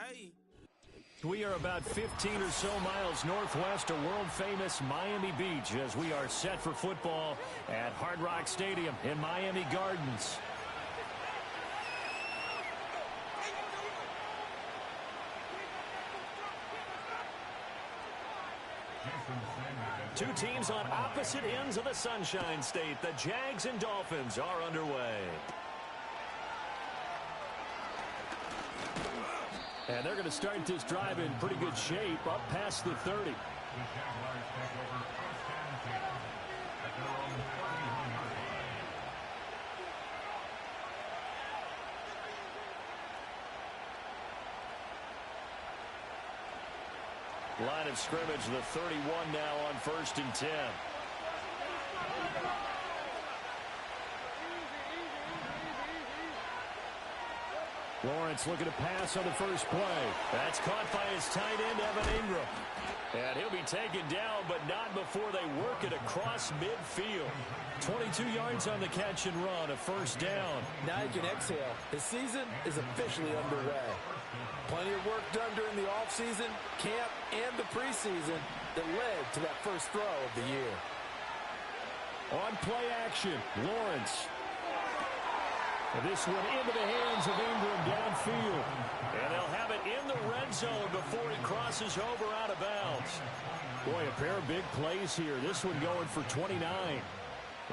Hey. We are about 15 or so miles northwest of world-famous Miami Beach as we are set for football at Hard Rock Stadium in Miami Gardens. Two teams on opposite ends of the Sunshine State. The Jags and Dolphins are underway. And they're going to start this drive in pretty good shape up past the 30. Line of scrimmage, the 31 now on 1st and 10. Lawrence looking to pass on the first play. That's caught by his tight end, Evan Ingram. And he'll be taken down, but not before they work it across midfield. 22 yards on the catch and run, a first down. Now you can exhale. The season is officially underway. Plenty of work done during the offseason, camp, and the preseason that led to that first throw of the year. On play action, Lawrence. And this one into the hands of Ingram downfield. And they'll have it in the red zone before he crosses over out of bounds. Boy, a pair of big plays here. This one going for 29.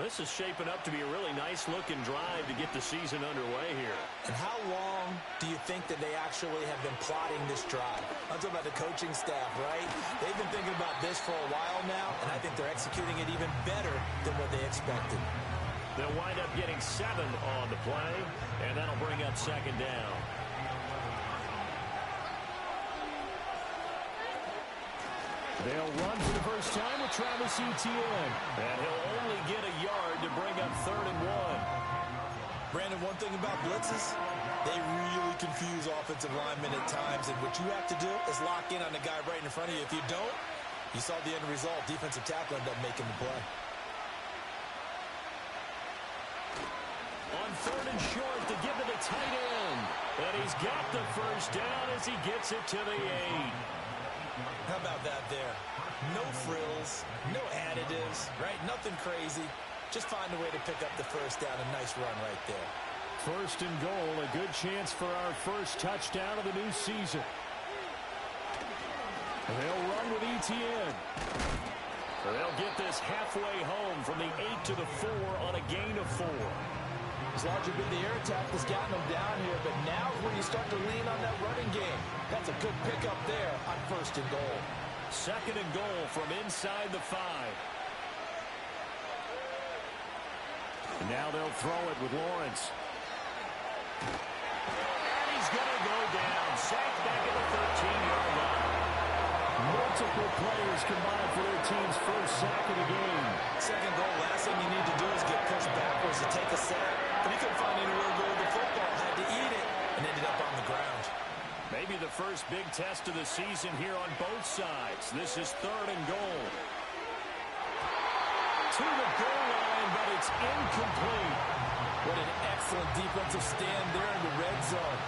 This is shaping up to be a really nice-looking drive to get the season underway here. And how long do you think that they actually have been plotting this drive? I'm talking about the coaching staff, right? They've been thinking about this for a while now, and I think they're executing it even better than what they expected. They'll wind up getting 7 on the play, and that'll bring up second down. They'll run for the first time with Travis Etienne. And he'll only get a yard to bring up 3rd and 1. Brandon, one thing about blitzes, they really confuse offensive linemen at times, and what you have to do is lock in on the guy right in front of you. If you don't, you saw the end result. Defensive tackle ended up making the play. On 3rd and short to give to the tight end. And he's got the first down as he gets it to the 8. How about that there? No frills, no additives, right? Nothing crazy. Just find a way to pick up the first down. A nice run right there. 1st and goal, a good chance for our first touchdown of the new season. They'll run with Etienne. They'll get this halfway home from the 8 to the 4 on a gain of 4. It's largely been the air attack that's gotten them down here, but now is where you start to lean on that running game. That's a good pickup there on 1st and goal. 2nd and goal from inside the 5. And now they'll throw it with Lawrence. And he's going to go down. Sacked back at the 13-yard line. Multiple players combined for their team's first sack of the game. 2nd goal, last thing you need to do is get pushed backwards to take a sack. But he couldn't find anywhere to go with the football. Had to eat it and ended up on the ground. Maybe the first big test of the season here on both sides. This is 3rd and goal. To the goal line, but it's incomplete. What an excellent defensive stand there in the red zone.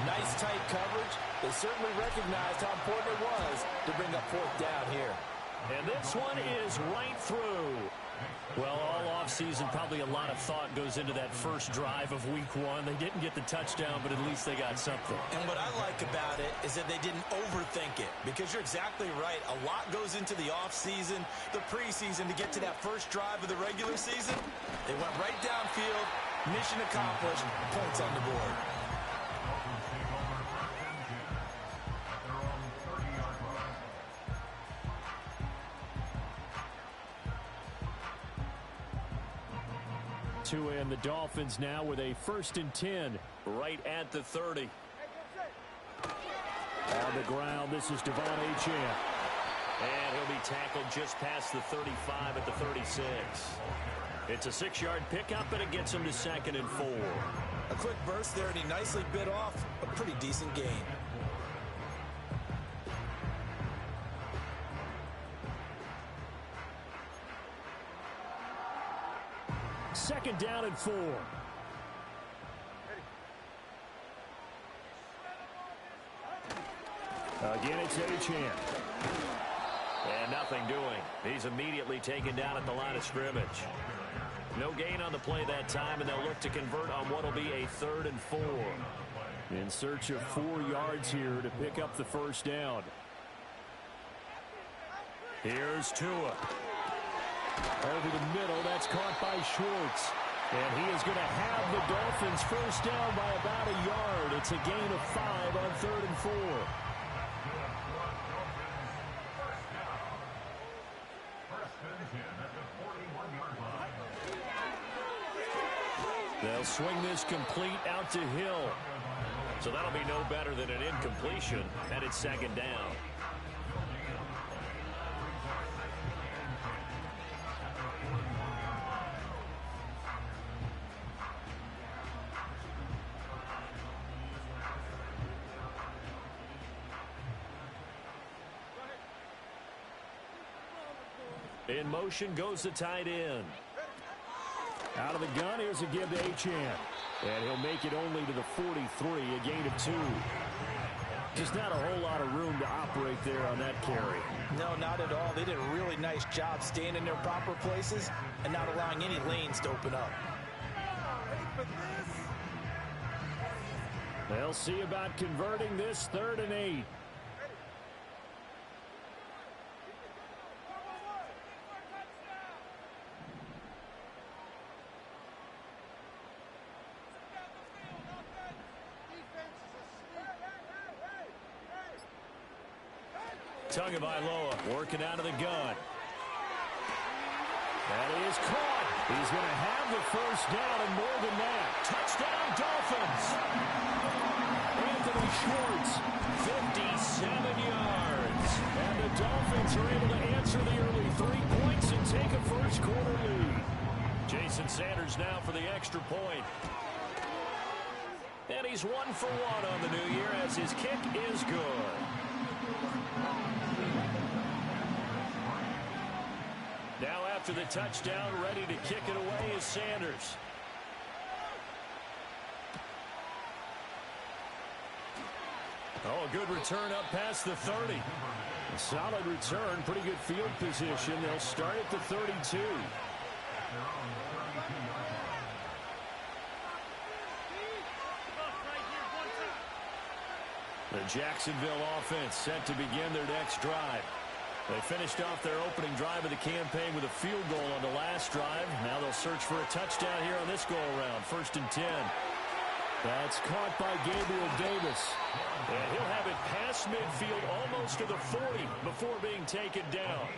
Nice tight coverage. They certainly recognized how important it was to bring up 4th down here. And this one is right through. Well, all offseason, probably a lot of thought goes into that first drive of week 1. They didn't get the touchdown, but at least they got something. And what I like about it is that they didn't overthink it, because you're exactly right. A lot goes into the offseason, the preseason, to get to that first drive of the regular season. They went right downfield, mission accomplished, points on the board. And the Dolphins now with a 1st and 10 right at the 30. On the ground, this is Devon Achane. And he'll be tackled just past the 35 at the 36. It's a 6-yard pickup, and it gets him to 2nd and 4. A quick burst there, and he nicely bit off a pretty decent gain. Second down and 4. Again, it's Achane. And nothing doing. He's immediately taken down at the line of scrimmage. No gain on the play that time, and they'll look to convert on what will be a 3rd and 4. In search of 4 yards here to pick up the first down. Here's Tua. Over the middle, that's caught by Schwartz. And he is going to have the Dolphins first down by about a yard. It's a gain of 5 on 3rd and 4. They'll swing this complete out to Hill. So that'll be no better than an incompletion, and it's 2nd down. In motion goes the tight end. Out of the gun, here's a give to Achane. And he'll make it only to the 43, a gain of 2. Just not a whole lot of room to operate there on that carry. No, not at all. They did a really nice job staying in their proper places and not allowing any lanes to open up. They'll see about converting this 3rd and 8. Tagovailoa working out of the gun. That is caught. He's going to have the first down and more than that. Touchdown, Dolphins. Anthony Schwartz, 57 yards. And the Dolphins are able to answer the early 3 points and take a first-quarter lead. Jason Sanders now for the extra point. And he's 1 for 1 on the new year as his kick is good. Now after the touchdown, ready to kick it away is Sanders. Oh, a good return up past the 30. A solid return, pretty good field position. They'll start at the 32. The Jacksonville offense set to begin their next drive. They finished off their opening drive of the campaign with a field goal on the last drive. Now they'll search for a touchdown here on this go-around. 1st and 10. That's caught by Gabriel Davis. And he'll have it past midfield almost to the 40 before being taken down.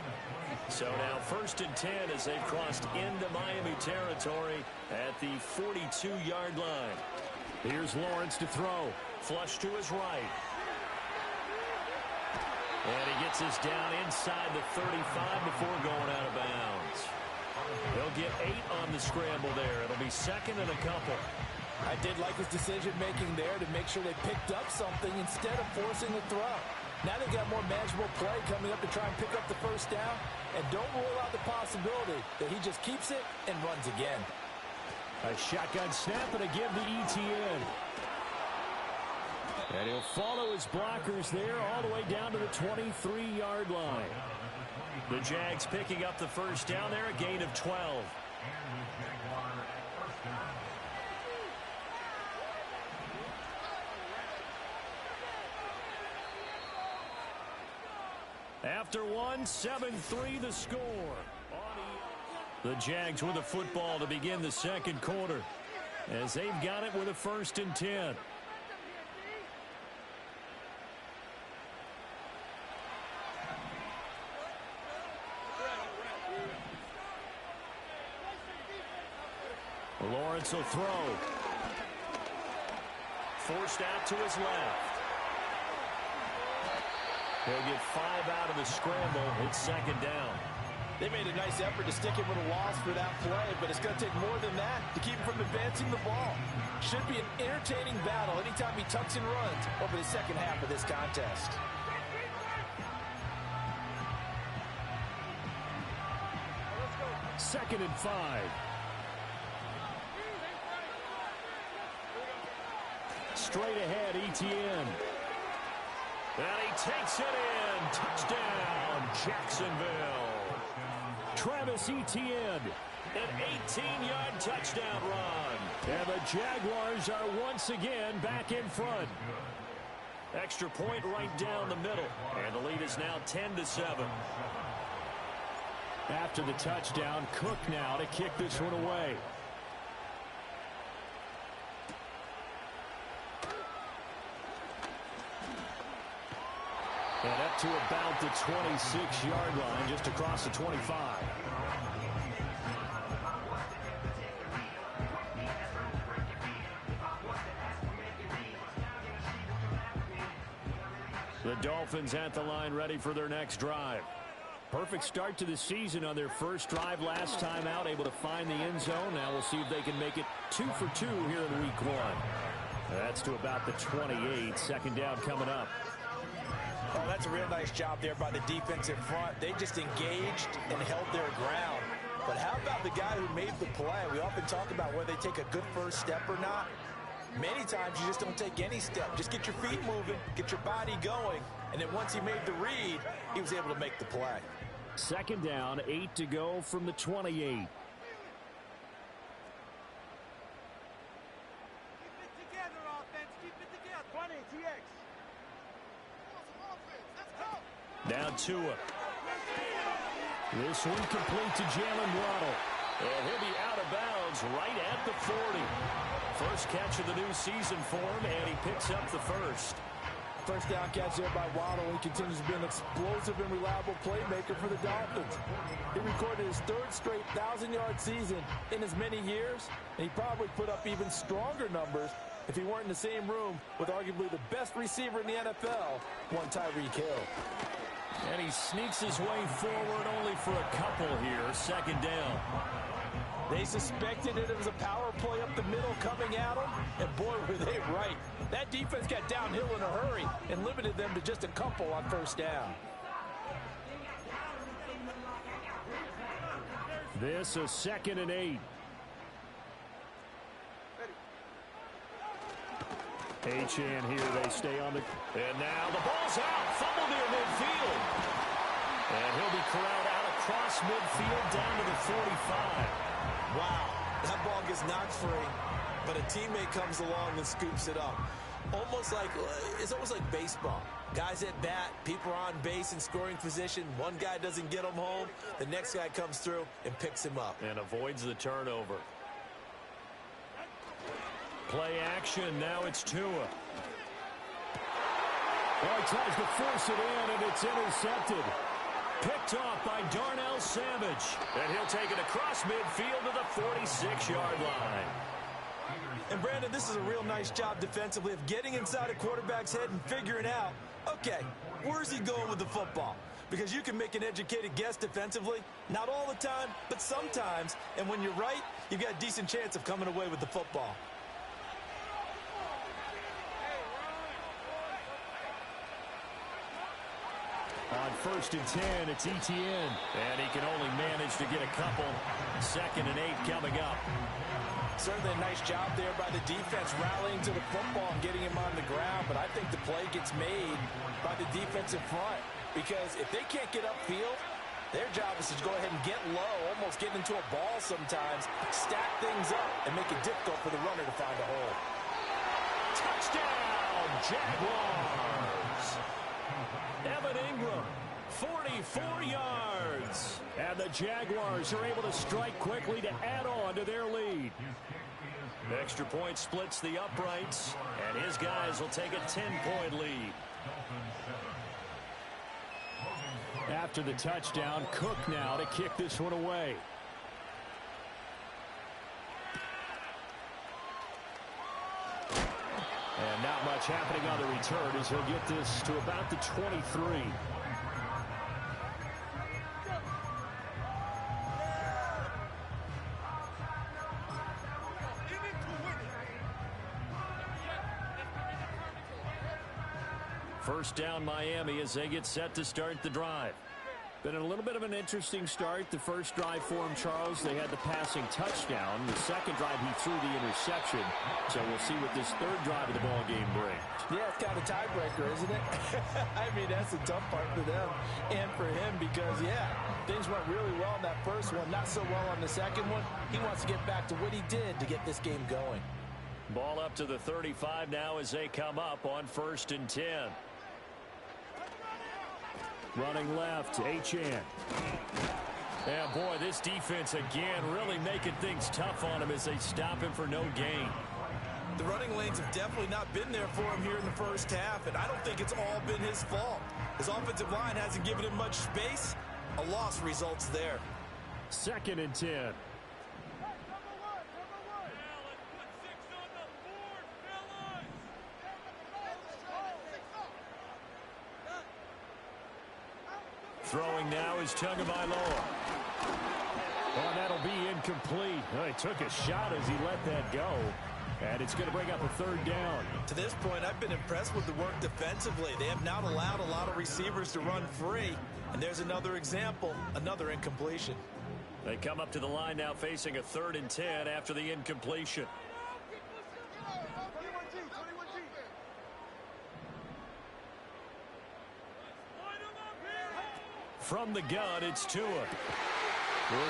So now 1st and 10 as they've crossed into Miami territory at the 42-yard line. Here's Lawrence to throw. Flush to his right. And he gets this down inside the 35 before going out of bounds. They'll get 8 on the scramble there. It'll be 2nd and a couple. I did like his decision-making there to make sure they picked up something instead of forcing the throw. Now they've got more manageable play coming up to try and pick up the first down. And don't rule out the possibility that he just keeps it and runs again. A shotgun snap and a give to Etienne. And he'll follow his blockers there all the way down to the 23-yard line. The Jags picking up the first down there, a gain of 12. After 7-3 the score. The Jags with the football to begin the 2nd quarter as they've got it with a 1st and 10. Lawrence will throw. Forced out to his left. He'll get 5 out of the scramble. It's 2nd down. They made a nice effort to stick him with a loss for that play, but it's going to take more than that to keep him from advancing the ball. Should be an entertaining battle anytime he tucks and runs over the second half of this contest. Second and 5. Straight ahead, Etienne. And he takes it in. Touchdown, Jacksonville. Travis Etienne. An 18-yard touchdown run. And the Jaguars are once again back in front. Extra point right down the middle. And the lead is now 10-7. After the touchdown, Cook now to kick this one away. And up to about the 26-yard line, just across the 25. The Dolphins at the line, ready for their next drive. Perfect start to the season on their first drive last time out, able to find the end zone. Now we'll see if they can make it 2 for 2 here in week 1. That's to about the 28. Second down coming up. Oh, that's a real nice job there by the defensive front. They just engaged and held their ground. But how about the guy who made the play? We often talk about whether they take a good first step or not. Many times you just don't take any step. Just get your feet moving, get your body going, and then once he made the read, he was able to make the play. Second down, 8 to go from the 28. Keep it together, offense. Keep it together. 20, TX. Now Tua. This one complete to Jalen Waddle. And he'll be out of bounds right at the 40. First catch of the new season for him, and he picks up the first. First down catch there by Waddle. He continues to be an explosive and reliable playmaker for the Dolphins. He recorded his 3rd straight 1,000-yard season in as many years, and he probably put up even stronger numbers if he weren't in the same room with arguably the best receiver in the NFL, one Tyreek Hill. And he sneaks his way forward only for a couple here. Second down. They suspected it was a power play up the middle coming at them, and boy, were they right. That defense got downhill in a hurry and limited them to just a couple on first down. This a 2nd and 8. Achane here, they stay on the... And now the ball's out. Fumble near midfield. And he'll be corralled out across midfield down to the 45. Wow, that ball gets knocked free, but a teammate comes along and scoops it up. It's almost like baseball. Guys at bat, people are on base in scoring position. One guy doesn't get him home. The next guy comes through and picks him up. And avoids the turnover. Play action. Now it's Tua. Oh, he tries to force it in, and it's intercepted. Picked off by Darnell Savage. And he'll take it across midfield to the 46-yard line. And, Brandon, this is a real nice job defensively of getting inside a quarterback's head and figuring out, okay, where's he going with the football? Because you can make an educated guess defensively, not all the time, but sometimes. And when you're right, you've got a decent chance of coming away with the football. On 1st and 10, it's Etienne. And he can only manage to get a couple. 2nd and 8 coming up. Certainly a nice job there by the defense rallying to the football and getting him on the ground, but I think the play gets made by the defensive front because if they can't get upfield, their job is to go ahead and get low, almost get into a ball sometimes, stack things up, and make it difficult for the runner to find a hole. Touchdown, Jaguars! Evan Ingram, 44 yards. And the Jaguars are able to strike quickly to add on to their lead. Extra point splits the uprights, and his guys will take a 10-point lead. After the touchdown, Cook now to kick this one away. And not much happening on the return as he'll get this to about the 23. First down Miami as they get set to start the drive. Been a little bit of an interesting start. The first drive for him, Charles, they had the passing touchdown. The second drive, he threw the interception. So we'll see what this third drive of the ball game brings. Yeah, it's kind of a tiebreaker, isn't it? I mean, that's the tough part for them and for him because, yeah, things went really well in that first one, not so well on the second one. He wants to get back to what he did to get this game going. Ball up to the 35 now as they come up on 1st and 10. Running left, Achane. Yeah, boy, this defense again really making things tough on him as they stop him for no gain. The running lanes have definitely not been there for him here in the first half, and I don't think it's all been his fault. His offensive line hasn't given him much space. A loss results there. 2nd and 10. Throwing now is Tagovailoa. Oh, that'll be incomplete. Oh, he took a shot as he let that go. And it's going to bring up a 3rd down. To this point, I've been impressed with the work defensively. They have not allowed a lot of receivers to run free. And there's another example, another incompletion. They come up to the line now facing a 3rd and 10 after the incompletion. From the gun, it's Tua. Work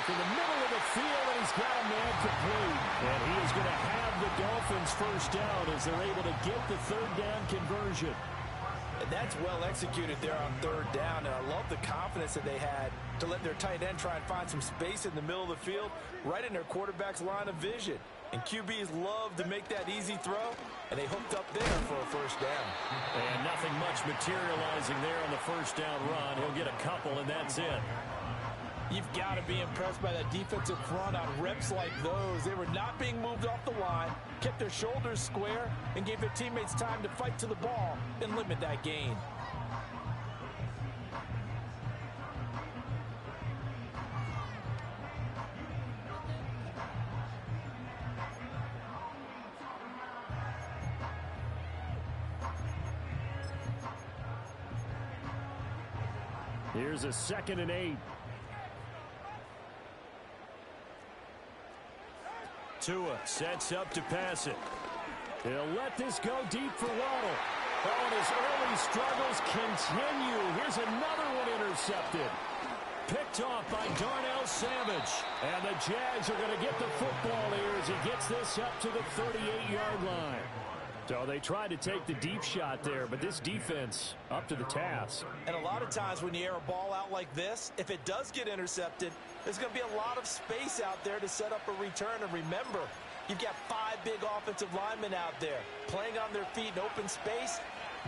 in the middle of the field, and he's got a man complete. And he is going to have the Dolphins first down as they're able to get the 3rd down conversion. And that's well executed there on 3rd down. And I love the confidence that they had to let their tight end try and find some space in the middle of the field, right in their quarterback's line of vision. And QBs love to make that easy throw, and they hooked up there for a first down. And nothing much materializing there on the first down run. He'll get a couple, and that's it. You've got to be impressed by that defensive front on reps like those. They were not being moved off the line, kept their shoulders square, and gave their teammates time to fight to the ball and limit that gain. Here's a 2nd and 8. Tua sets up to pass it. He'll let this go deep for Waddle. Oh, and his early struggles continue. Here's another one intercepted. Picked off by Darnell Savage. And the Jags are going to get the football here as he gets this up to the 38-yard line. So they tried to take the deep shot there, but this defense up to the task. And a lot of times when you air a ball out like this, if it does get intercepted, there's going to be a lot of space out there to set up a return. And remember, you've got 5 big offensive linemen out there playing on their feet in open space.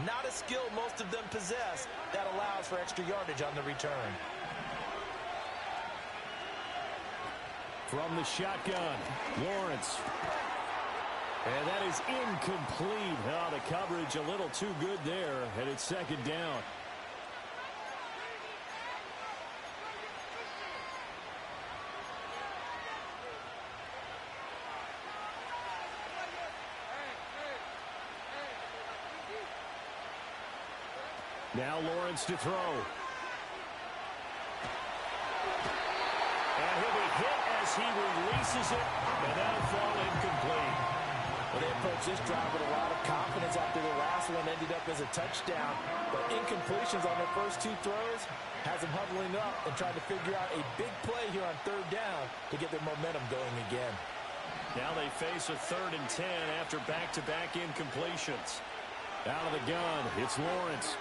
Not a skill most of them possess that allows for extra yardage on the return. From the shotgun, Lawrence. And that is incomplete. Oh, the coverage a little too good there, and it's 2nd down. Now Lawrence to throw. And he'll be hit as he releases it, and that'll fall incomplete. Well, they approached this drive with a lot of confidence after their last one ended up as a touchdown. But incompletions on their first 2 throws has them huddling up and trying to figure out a big play here on 3rd down to get their momentum going again. Now they face a 3rd and 10 after back-to-back incompletions. Out of the gun, it's Lawrence.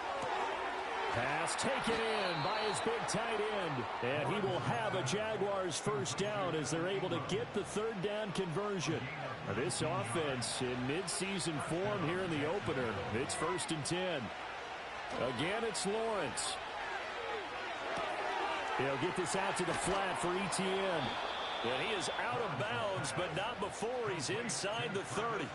Pass taken in by his big tight end. And he will have a Jaguars first down as they're able to get the 3rd down conversion. This offense in midseason form here in the opener. It's 1st and 10. Again, it's Lawrence. He'll get this out to the flat for Etienne. And he is out of bounds, but not before he's inside the 30.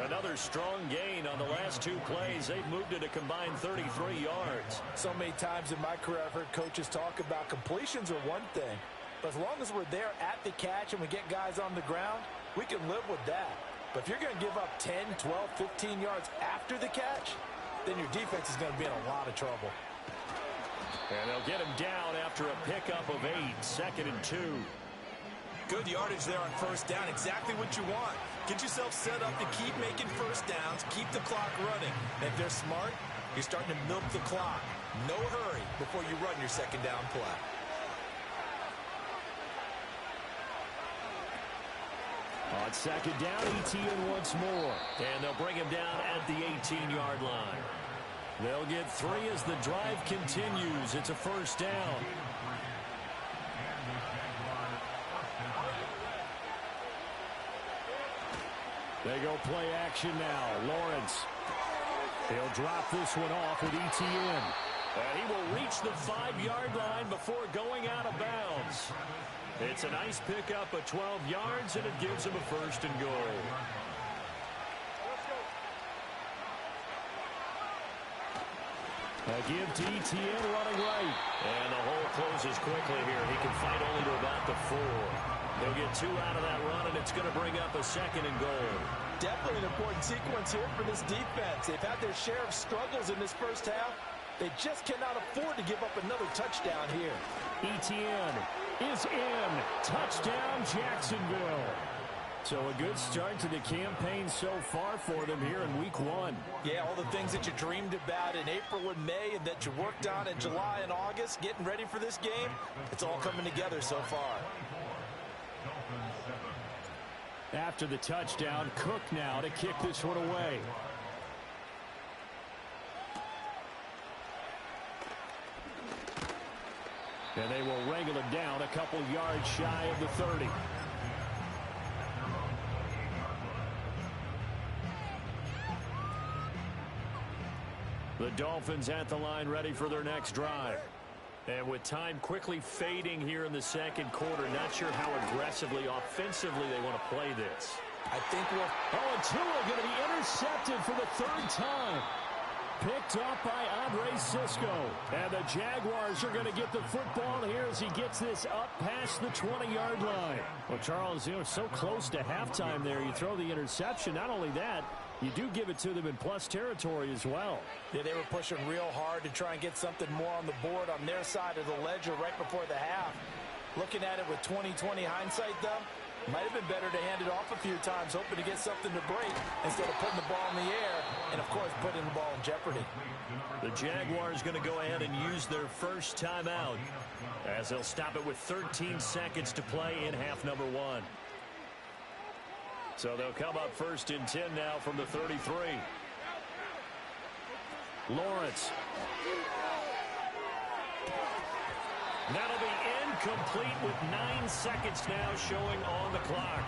Another strong gain on the last 2 plays. They've moved it a combined 33 yards. So many times in my career I've heard coaches talk about completions are one thing. But as long as we're there at the catch and we get guys on the ground, we can live with that. But if you're going to give up 10, 12, 15 yards after the catch, then your defense is going to be in a lot of trouble. And they'll get him down after a pickup of 8, 2nd and 2. Good yardage there on first down. Exactly what you want. Get yourself set up to keep making first downs, keep the clock running. And if they're smart, you're starting to milk the clock. No hurry before you run your second down play. On second down, ETN once more. And they'll bring him down at the 18-yard line. They'll get 3 as the drive continues. It's a first down. They go play action now. Lawrence. He'll drop this one off with ETN. And he will reach the 5-yard line before going out of bounds. It's a nice pickup of 12 yards, and it gives him a first and goal. A give to ETN running right. And the hole closes quickly here. He can fight only to about the 4. They'll get 2 out of that run, and it's going to bring up a 2nd and goal. Definitely an important sequence here for this defense. They've had their share of struggles in this first half. They just cannot afford to give up another touchdown here. ETN is in. Touchdown, Jacksonville. So a good start to the campaign so far for them here in week 1. Yeah, all the things that you dreamed about in April and May and that you worked on in July and August, getting ready for this game, it's all coming together so far. After the touchdown, Cook now to kick this one away. And they will wrangle it down a couple yards shy of the 30. The Dolphins at the line ready for their next drive. And with time quickly fading here in the second quarter, not sure how aggressively, offensively they want to play this. I think we'll... Oh, and Tua going to be intercepted for the 3rd time. Picked up by Andre Cisco. And the Jaguars are going to get the football here as he gets this up past the 20-yard line. Well, Charles, you know, so close to halftime there. You throw the interception. Not only that, you do give it to them in plus territory as well. Yeah, they were pushing real hard to try and get something more on the board on their side of the ledger right before the half. Looking at it with 20/20 hindsight, though, might have been better to hand it off a few times, hoping to get something to break instead of putting the ball in the air and, of course, putting the ball in jeopardy. The Jaguars going to go ahead and use their first timeout as they'll stop it with 13 seconds to play in half number 1. So they'll come up 1st and 10 now from the 33. Lawrence. That'll be incomplete with 9 seconds now showing on the clock.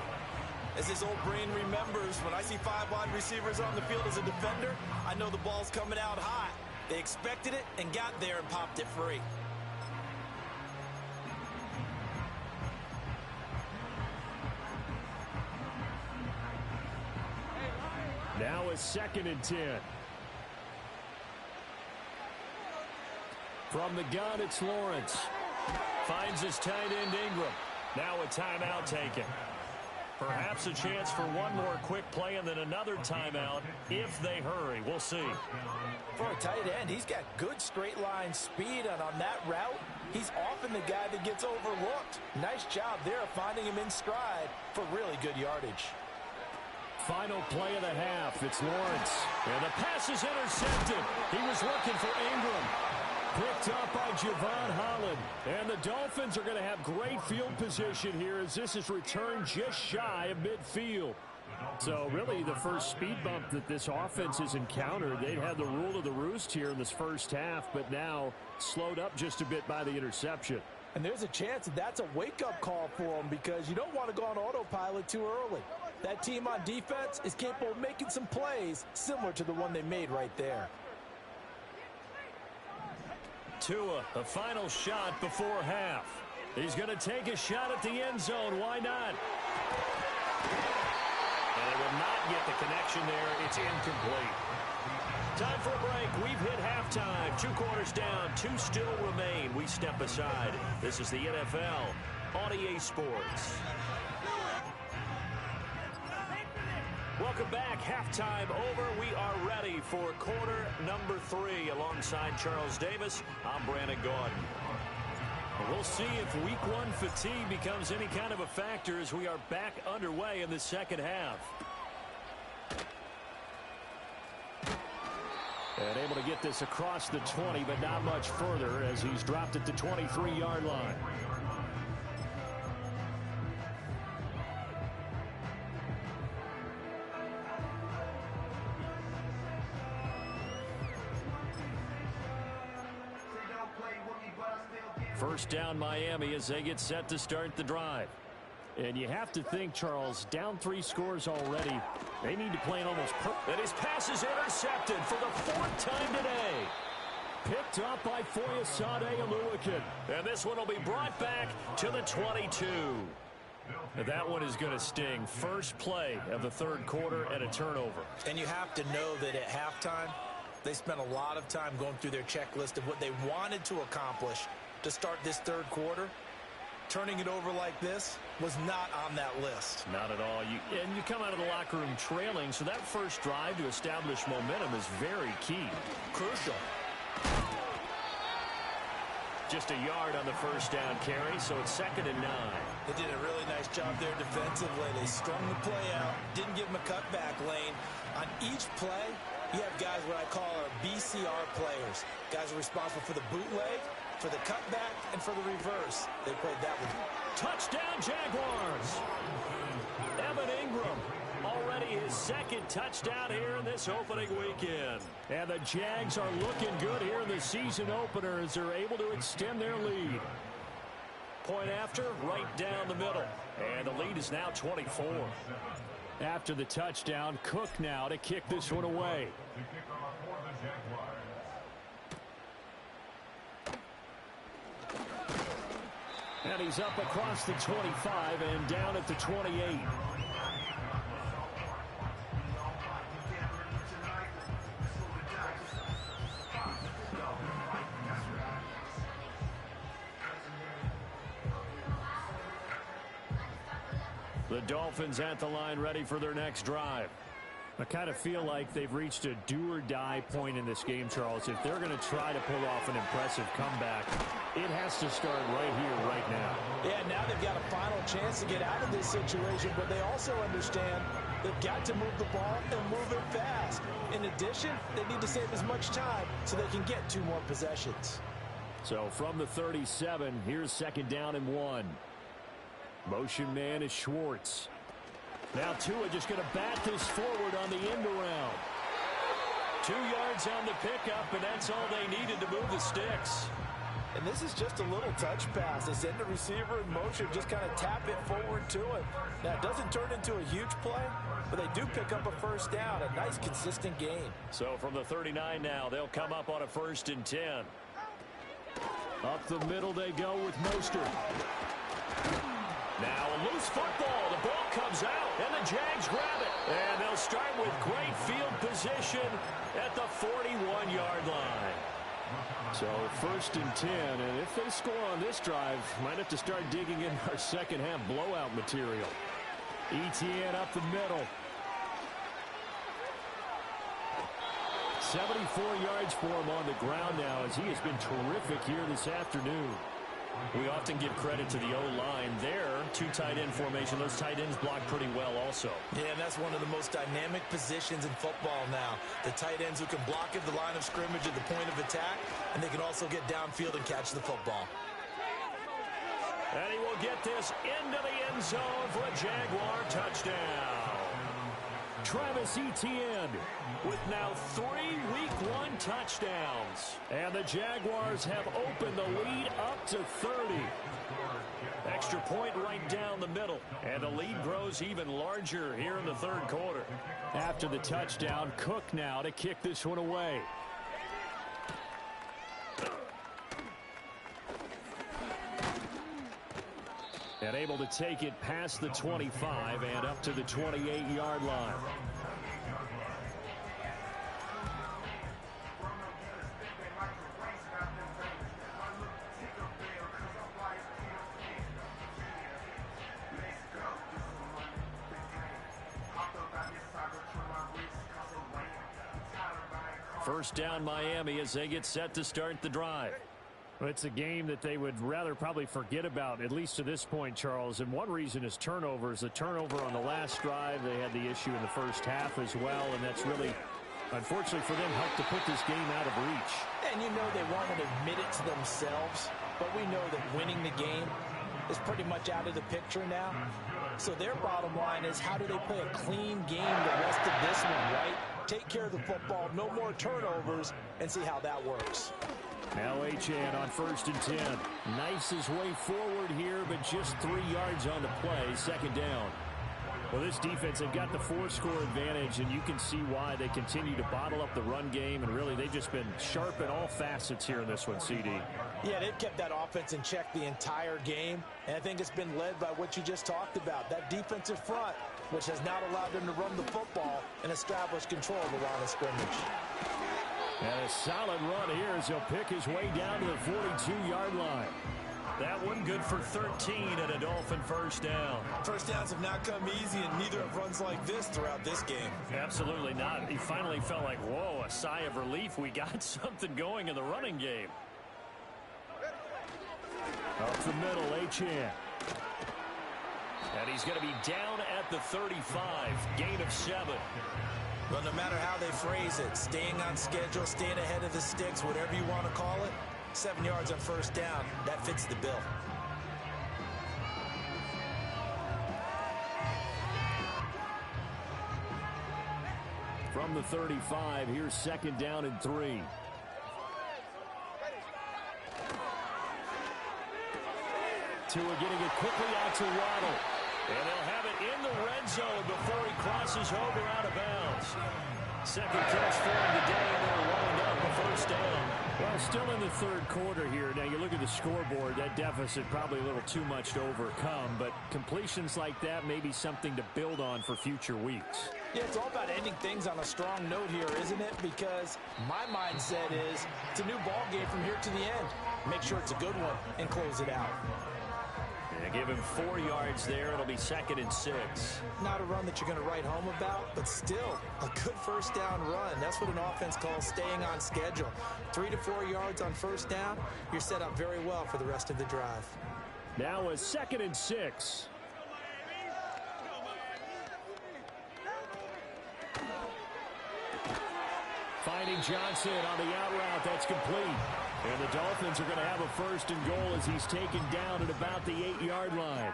As his old brain remembers, when I see 5 wide receivers on the field as a defender, I know the ball's coming out hot. They expected it and got there and popped it free. Now a 2nd and 10. From the gun, it's Lawrence. Finds his tight end Ingram. Now a timeout taken. Perhaps a chance for one more quick play and then another timeout if they hurry. We'll see. For a tight end, he's got good straight line speed, and on that route, he's often the guy that gets overlooked. Nice job there of finding him in stride for really good yardage. Final play of the half. It's Lawrence. And the pass is intercepted. He was looking for Ingram. Picked up by Javon Holland. And the Dolphins are going to have great field position here as this is returned just shy of midfield. So really the first speed bump that this offense has encountered. They've had the rule of the roost here in this first half, but now slowed up just a bit by the interception. And there's a chance that that's a wake-up call for them because you don't want to go on autopilot too early. That team on defense is capable of making some plays similar to the one they made right there. Tua, a final shot before half. He's going to take a shot at the end zone. Why not? And they will not get the connection there. It's incomplete. Time for a break. We've hit halftime. 2 quarters down. 2 still remain. We step aside. This is the NFL on EA Sports. Welcome back. Halftime over. We are ready for quarter number 3. Alongside Charles Davis, I'm Brandon Gaudin. We'll see if week 1 fatigue becomes any kind of a factor as we are back underway in the second half. And able to get this across the 20, but not much further as he's dropped at the 23-yard line. First down Miami as they get set to start the drive. And you have to think, Charles, down 3 scores already. They need to play an almost perfect. And his pass is intercepted for the 4th time today. Picked up by Foyesade Oluwakin. And this one will be brought back to the 22. And that one is going to sting. First play of the 3rd quarter and a turnover. And you have to know that at halftime, they spent a lot of time going through their checklist of what they wanted to accomplish to start this 3rd quarter. Turning it over like this was not on that list. Not at all. And you come out of the locker room trailing, so that first drive to establish momentum is very key. Crucial. Just a yard on the first down carry, so it's 2nd and 9. They did a really nice job there defensively. They strung the play out, didn't give them a cutback lane. On each play, you have guys what I call our BCR players. Guys are responsible for the bootleg, for the cutback, and for the reverse. They played that one. Touchdown, Jaguars! Evan Ingram, already his 2nd touchdown here in this opening weekend. And the Jags are looking good here in the season opener as they're able to extend their lead. Point after, right down the middle. And the lead is now 24. After the touchdown, Cook now to kick this one away. And he's up across the 25 and down at the 28. The Dolphins at the line ready for their next drive. I kind of feel like they've reached a do-or-die point in this game, Charles. If they're going to try to pull off an impressive comeback, it has to start right here, right now. Yeah, now they've got a final chance to get out of this situation, but they also understand they've got to move the ball and move it fast. In addition, they need to save as much time so they can get 2 more possessions. So from the 37, here's 2nd down and 1. Motion man is Schwartz. Now Tua just going to bat this forward on the end around. 2 yards on the pickup, and that's all they needed to move the sticks. And this is just a little touch pass. They send the receiver in motion, just kind of tap it forward to him. Now, it doesn't turn into a huge play, but they do pick up a first down, a nice, consistent gain. So from the 39 now, they'll come up on a 1st and 10. Up the middle they go with Mostert. Now a loose football. The ball comes out, and the Jags grab it. And they'll start with great field position at the 41-yard line. So 1st and 10, and if they score on this drive, might have to start digging in our second half blowout material. Etienne up the middle. 74 yards for him on the ground now as he has been terrific here this afternoon. We often give credit to the O-line there. 2 tight end formation. Those tight ends block pretty well also. Yeah, and that's one of the most dynamic positions in football now. The tight ends who can block at the line of scrimmage at the point of attack, and they can also get downfield and catch the football. And he will get this into the end zone for a Jaguar touchdown. Travis Etienne with now 3 Week 1 touchdowns. And the Jaguars have opened the lead up to 30. Extra point right down the middle. And the lead grows even larger here in the 3rd quarter. After the touchdown, Cook now to kick this one away. And able to take it past the 25 and up to the 28-yard line. First down Miami as they get set to start the drive. Well, it's a game that they would rather probably forget about, at least to this point, Charles. And one reason is turnovers. The turnover on the last drive, they had the issue in the first half as well, and that's really, unfortunately for them, helped to put this game out of reach. And you know they won't admit it to themselves, but we know that winning the game is pretty much out of the picture now. So their bottom line is, how do they play a clean game the rest of this one, right? Take care of the football, no more turnovers, and see how that works. Now Achane on 1st and 10. Knifes his way forward here, but just 3 yards on the play. Second down. Well, this defense, they've got the 4-score advantage, and you can see why they continue to bottle up the run game, and really they've just been sharp in all facets here in this one, CD. Yeah, they've kept that offense in check the entire game, and I think it's been led by what you just talked about, that defensive front, which has not allowed them to run the football and establish control of the line of scrimmage. And a solid run here as he'll pick his way down to the 42-yard line. That one good for 13 and a Dolphin first down. First downs have not come easy, and neither have runs like this throughout this game. Absolutely not. He finally felt like, whoa, a sigh of relief. We got something going in the running game. Up the middle, Achane. And he's going to be down at the 35. Gain of 7. Well, no matter how they phrase it, staying on schedule, staying ahead of the sticks, whatever you want to call it, 7 yards on first down, that fits the bill. From the 35, here's 2nd down and 3. Tua getting it quickly out to Waddle. And they'll have it in the red zone before he crosses over out of bounds. Second catch for him today, and they're wound up a first down. Well, still in the 3rd quarter here. Now, you look at the scoreboard, that deficit probably a little too much to overcome, but completions like that may be something to build on for future weeks. Yeah, it's all about ending things on a strong note here, isn't it? Because my mindset is it's a new ball game from here to the end. Make sure it's a good one and close it out. Give him 4 yards there. It'll be 2nd and 6. Not a run that you're going to write home about, but still a good first down run. That's what an offense calls staying on schedule. 3 to 4 yards on first down, you're set up very well for the rest of the drive. Now a 2nd and 6. Finding Johnson on the out route. That's complete. And the Dolphins are going to have a 1st and goal as he's taken down at about the 8-yard line.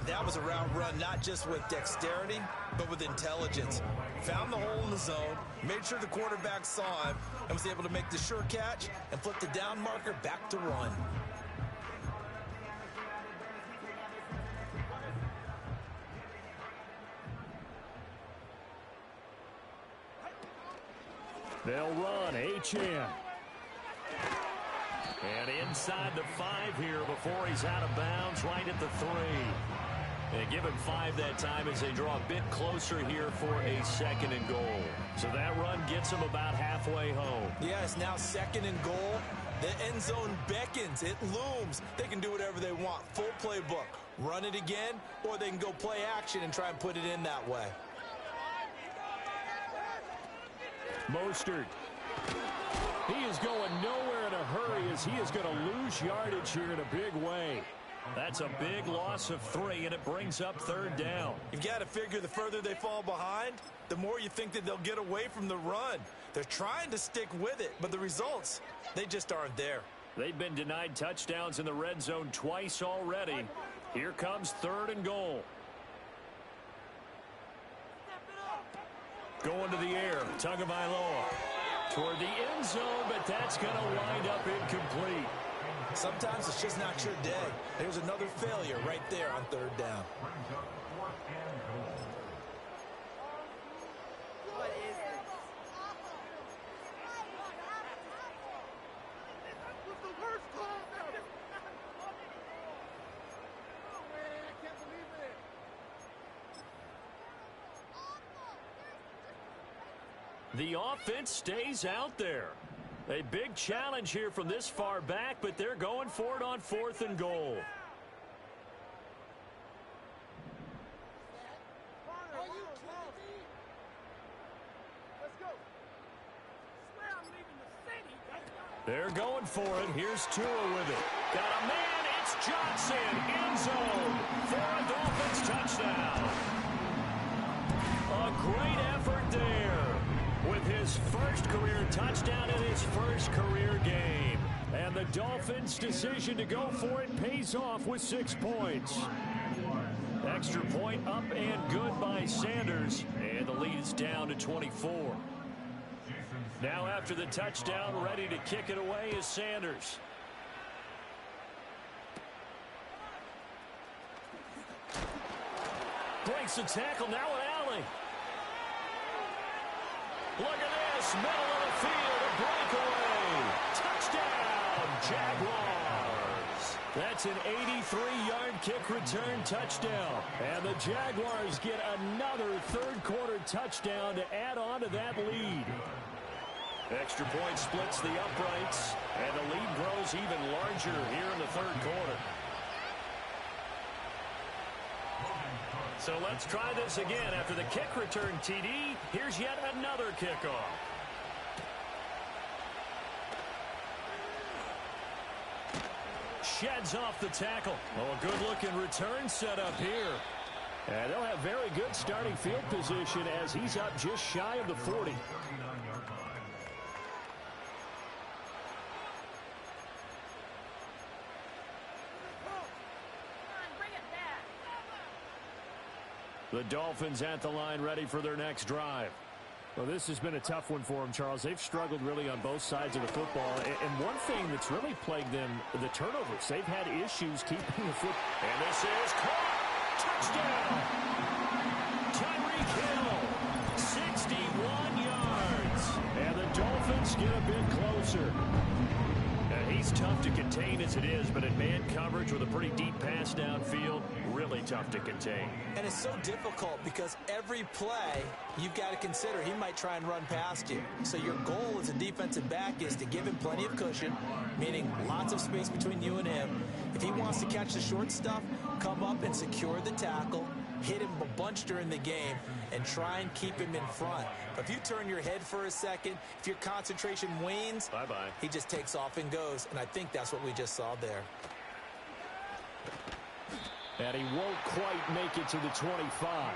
That was a route run not just with dexterity, but with intelligence. Found the hole in the zone, made sure the quarterback saw him, and was able to make the sure catch and flip the down marker back to run. They'll run. Achane. And inside the 5 here before he's out of bounds, right at the 3. And give him 5 that time as they draw a bit closer here for a 2nd and goal. So that run gets them about halfway home. Yeah, it's now 2nd and goal. The end zone beckons. It looms. They can do whatever they want. Full playbook. Run it again, or they can go play action and try and put it in that way. Mostert. He is going nowhere in a hurry as he is going to lose yardage here in a big way. That's a big loss of 3, and it brings up 3rd down. You've got to figure the further they fall behind, the more you think that they'll get away from the run. They're trying to stick with it, but the results, they just aren't there. They've been denied touchdowns in the red zone twice already. Here comes 3rd and goal. Going to the air, Tagovailoa. Toward the end zone, but that's going to wind up incomplete. Sometimes it's just not your day. There's another failure right there on 3rd down. The offense stays out there. A big challenge here from this far back, but they're going for it on 4th and goal. They're going for it. Here's Tua with it. Got a man. It's Johnson. End zone for a Dolphins touchdown. A great effort there with his first career touchdown in his first career game. And the Dolphins' decision to go for it pays off with 6 points. Extra point up and good by Sanders. And the lead is down to 24. Now after the touchdown, ready to kick it away is Sanders. Breaks the tackle, now an alley. Look at this, middle of the field, a breakaway. Touchdown, Jaguars. That's an 83-yard kick return touchdown. And the Jaguars get another third-quarter touchdown to add on to that lead. Extra point splits the uprights, and the lead grows even larger here in the third quarter. So let's try this again. After the kick return TD, here's yet another kickoff. Sheds off the tackle. Oh, a good-looking return set up here. And they'll have very good starting field position as he's up just shy of the 40. The Dolphins at the line, ready for their next drive. Well, this has been a tough one for them, Charles. They've struggled really on both sides of the football. And one thing that's really plagued them, the turnovers. They've had issues keeping the foot. And this is caught. Touchdown. Tyreek Hill, 61 yards. And the Dolphins get a bit closer. He's tough to contain as it is, but in man coverage with a pretty deep pass downfield, really tough to contain. And it's so difficult because every play you've got to consider he might try and run past you. So your goal as a defensive back is to give him plenty of cushion, meaning lots of space between you and him. If he wants to catch the short stuff, come up and secure the tackle, hit him a bunch during the game, and try and keep him in front. But if you turn your head for a second, if your concentration wanes, bye-bye. He just takes off and goes, and I think that's what we just saw there. And he won't quite make it to the 25.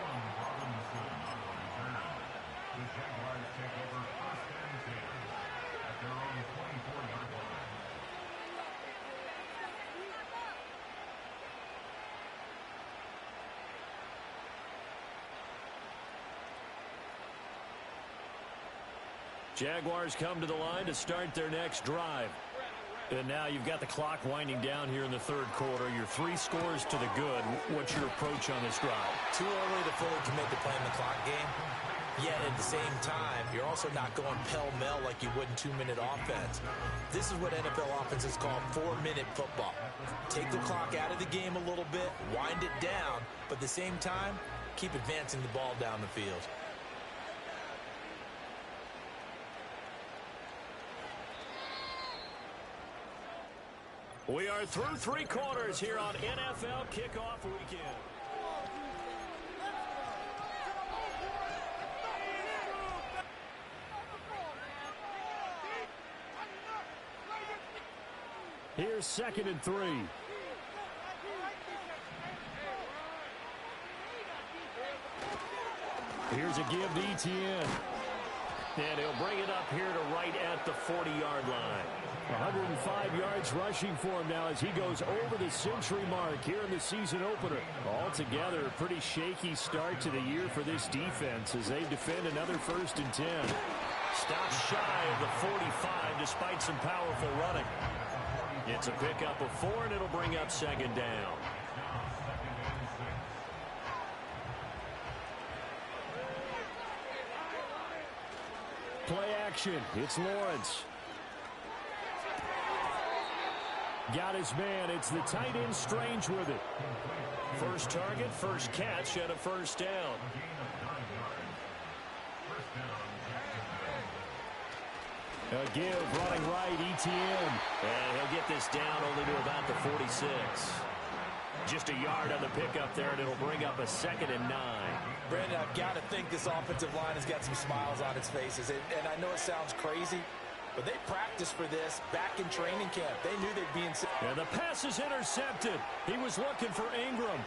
Jaguars come to the line to start their next drive. And now you've got the clock winding down here in the third quarter. Your 3 scores to the good. What's your approach on this drive? Too early to fully commit to playing the clock game. Yet at the same time, you're also not going pell-mell like you would in 2-minute offense. This is what NFL offenses call 4-minute football. Take the clock out of the game a little bit, wind it down, but at the same time, keep advancing the ball down the field. We are through 3 quarters here on NFL Kickoff Weekend. Here's 2nd and 3. Here's a give to Etienne. And he'll bring it up here to right at the 40-yard line. 105 yards rushing for him now as he goes over the century mark here in the season opener. Altogether, a pretty shaky start to the year for this defense as they defend another 1st and 10. Stops shy of the 45 despite some powerful running. It's a pickup of 4, and it'll bring up 2nd down. Play action. It's Lawrence. Got his man. It's the tight end Strange with it. First target, first catch, and a 1st down. A give, running right, Etienne. And he'll get this down only to about the 46. Just a yard on the pickup there, and it'll bring up a 2nd and 9. Brandon, I've got to think this offensive line has got some smiles on its faces. And I know it sounds crazy, But they practiced for this back in training camp. They knew they'd be in... And the pass is intercepted. He was looking for Ingram.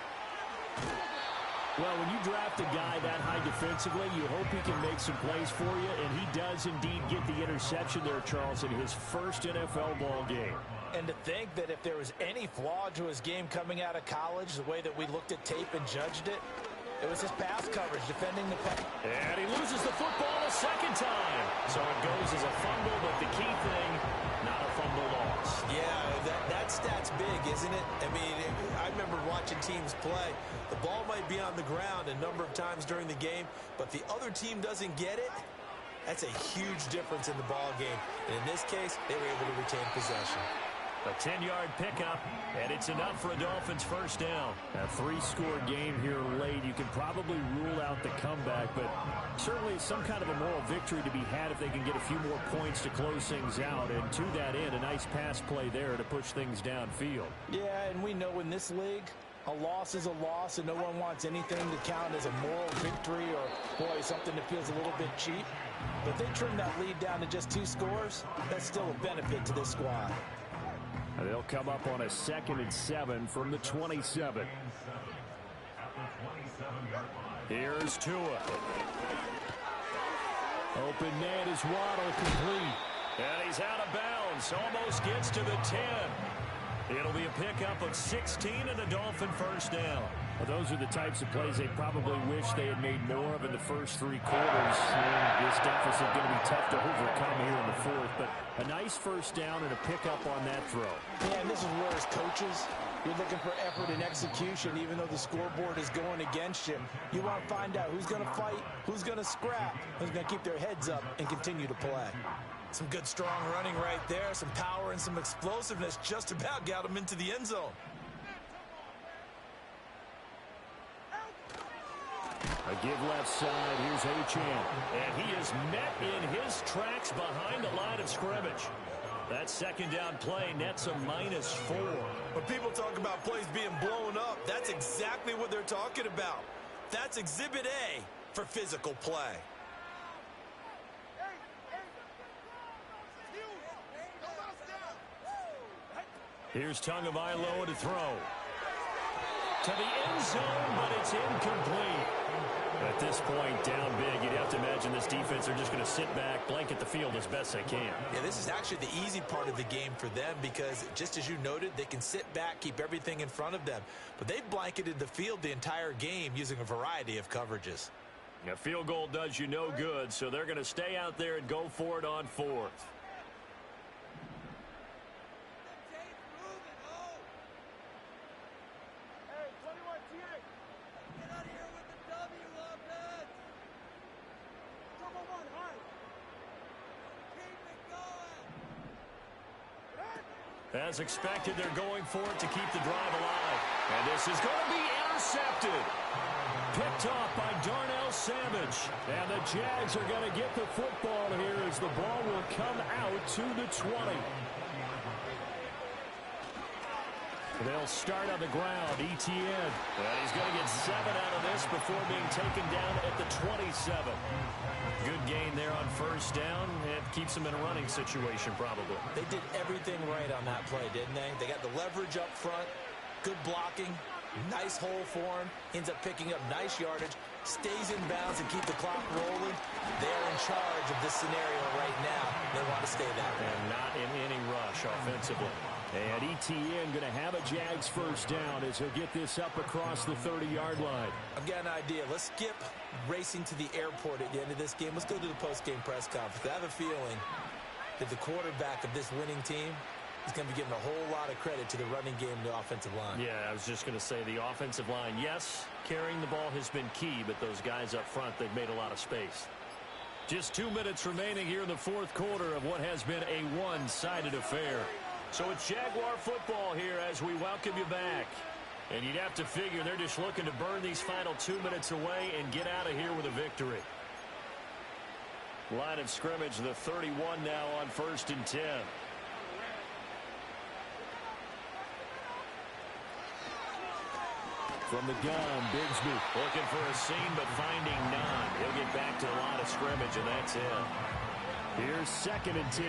Well, when you draft a guy that high defensively, you hope he can make some plays for you, and he does indeed get the interception there, Charles, in his first NFL ball game. And to think that if there was any flaw to his game coming out of college, the way that we looked at tape and judged it, it was his pass coverage, defending the pass. And he loses the football a second time. So it goes as a fumble, but the key thing, not a fumble loss. Yeah, that stat's big, isn't it? I mean, I remember watching teams play. The ball might be on the ground a number of times during the game, but the other team doesn't get it. That's a huge difference in the ball game. And in this case, they were able to retain possession. A 10-yard pickup, and it's enough for a Dolphins first down. A 3-score game here late. You can probably rule out the comeback, but certainly some kind of a moral victory to be had if they can get a few more points to close things out. And to that end, a nice pass play there to push things downfield. Yeah, and we know in this league, a loss is a loss, and no one wants anything to count as a moral victory or, boy, something that feels a little bit cheap. But if they trim that lead down to just 2 scores, that's still a benefit to this squad. And they'll come up on a 2nd and 7 from the 27. Here's Tua. Open man is Waddle, complete. And he's out of bounds. Almost gets to the 10. It'll be a pickup of 16 and a Dolphin first down. Well, those are the types of plays they probably wish they had made more of in the first 3 quarters. This deficit going to be tough to overcome here in the 4th, but a nice first down and a pickup on that throw. Yeah, and this is where as coaches, you're looking for effort and execution, even though the scoreboard is going against you. You want to find out who's going to fight, who's going to scrap, who's going to keep their heads up and continue to play. Some good, strong running right there. Some power and some explosiveness just about got him into the end zone. A give left side. Here's Achane. And he is met in his tracks behind the line of scrimmage. That second down play nets a -4. When people talk about plays being blown up, that's exactly what they're talking about. That's Exhibit A for physical play. Here's Tagovailoa to throw. To the end zone, but it's incomplete. At this point, down big, you'd have to imagine this defense are just going to sit back, blanket the field as best they can. Yeah, this is actually the easy part of the game for them because, just as you noted, they can sit back, keep everything in front of them. But they've blanketed the field the entire game using a variety of coverages. A field goal does you no good, so they're going to stay out there and go for it on 4th. As expected, they're going for it to keep the drive alive. And this is going to be intercepted. Picked off by Darnell Savage. And the Jags are going to get the football here as the ball will come out to the 20. They'll start on the ground. Etienne. And he's going to get 7 out of this before being taken down at the 27. Good gain there on first down. It keeps them in a running situation, probably. They did everything right on that play, didn't they? They got the leverage up front, good blocking, nice hole for him, ends up picking up nice yardage, stays in bounds and keep the clock rolling. They're in charge of this scenario right now. They want to stay that way. And not in any rush offensively. And Etienne going to have a Jags first down as he'll get this up across the 30-yard line. I've got an idea. Let's skip racing to the airport at the end of this game. Let's go to the post-game press conference. I have a feeling that the quarterback of this winning team is going to be giving a whole lot of credit to the running game and the offensive line. Yeah, I was just going to say the offensive line, yes, carrying the ball has been key, but those guys up front, they've made a lot of space. Just 2 minutes remaining here in the 4th quarter of what has been a one-sided affair. So it's Jaguar football here as we welcome you back. And you'd have to figure they're just looking to burn these final 2 minutes away and get out of here with a victory. Line of scrimmage, the 31 now on 1st and 10. From the gun, Bigsby. Looking for a seam, but finding none. He'll get back to the line of scrimmage, and that's it. Here's 2nd and 10.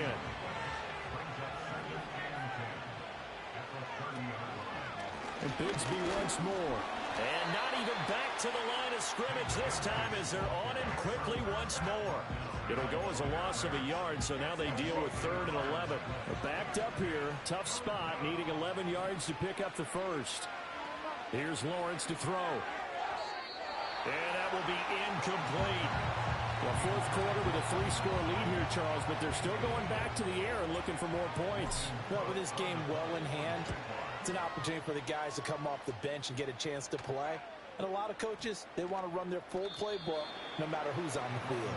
And Bigsby once more. And not even back to the line of scrimmage this time as they're on him quickly once more. It'll go as a loss of a yard, so now they deal with 3rd and 11. They're backed up here. Tough spot, needing 11 yards to pick up the first. Here's Lawrence to throw. And that will be incomplete. Well, 4th quarter with a 3-score lead here, Charles, but they're still going back to the air and looking for more points. Well, with this game well in hand, it's an opportunity for the guys to come off the bench and get a chance to play. And a lot of coaches, they want to run their full playbook no matter who's on the field.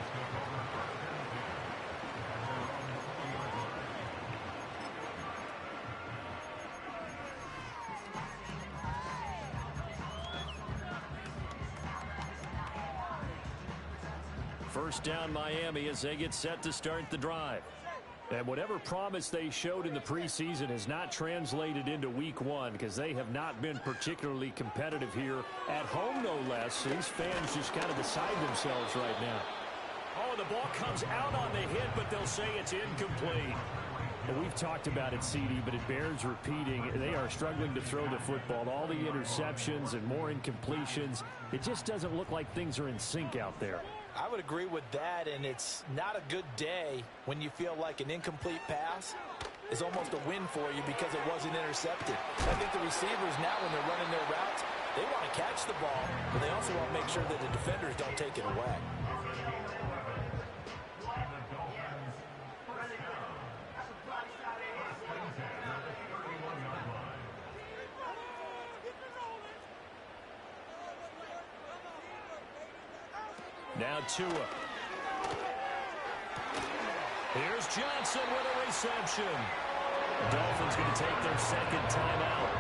First down Miami as they get set to start the drive. And whatever promise they showed in the preseason has not translated into week 1 because they have not been particularly competitive here at home, no less. These fans just kind of beside themselves right now. Oh, the ball comes out on the hit, but they'll say it's incomplete. And we've talked about it, CD, but it bears repeating. They are struggling to throw the football. All the interceptions and more incompletions. It just doesn't look like things are in sync out there. I would agree with that, and it's not a good day when you feel like an incomplete pass is almost a win for you because it wasn't intercepted. I think the receivers now, when they're running their routes, they want to catch the ball, but they also want to make sure that the defenders don't take it away. Now Tua. Here's Johnson with a reception. The Dolphins going to take their 2nd timeout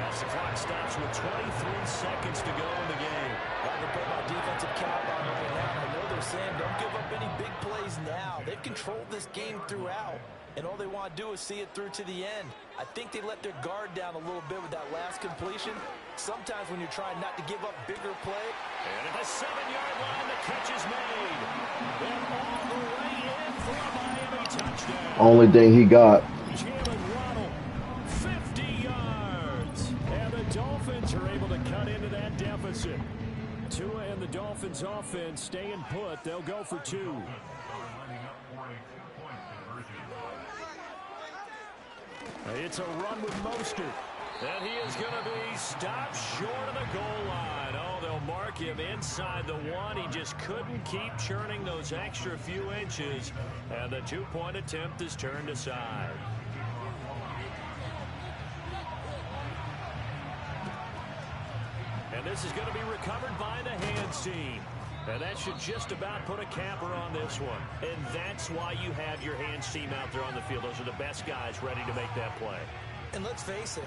as the clock stops with 23 seconds to go in the game. I'm going to put my defensive cap on right now. I know they're saying don't give up any big plays now. They've controlled this game throughout, and all they want to do is see it through to the end. I think they let their guard down a little bit with that last completion. Sometimes when you're trying not to give up bigger play. And at the 7-yard line, the catch is made. And all the way in for a Miami touchdown. Only thing he got. Jalen Waddle, 50 yards. And the Dolphins are able to cut into that deficit. Tua and the Dolphins offense staying put. They'll go for 2. It's a run with Mostert. And he is going to be stopped short of the goal line. Oh, they'll mark him inside the 1. He just couldn't keep churning those extra few inches. And the 2-point attempt is turned aside. And this is going to be recovered by the hands team. And that should just about put a capper on this one. And that's why you have your hands team out there on the field. Those are the best guys ready to make that play. And let's face it,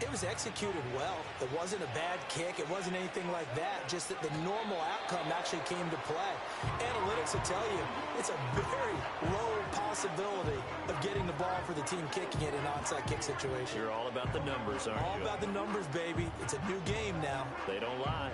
it was executed well. It wasn't a bad kick. It wasn't anything like that. Just that the normal outcome actually came to play. Analytics will tell you it's a very low possibility of getting the ball for the team kicking it in an onside kick situation. You're all about the numbers, aren't you? All about the numbers, baby. It's a new game now. They don't lie.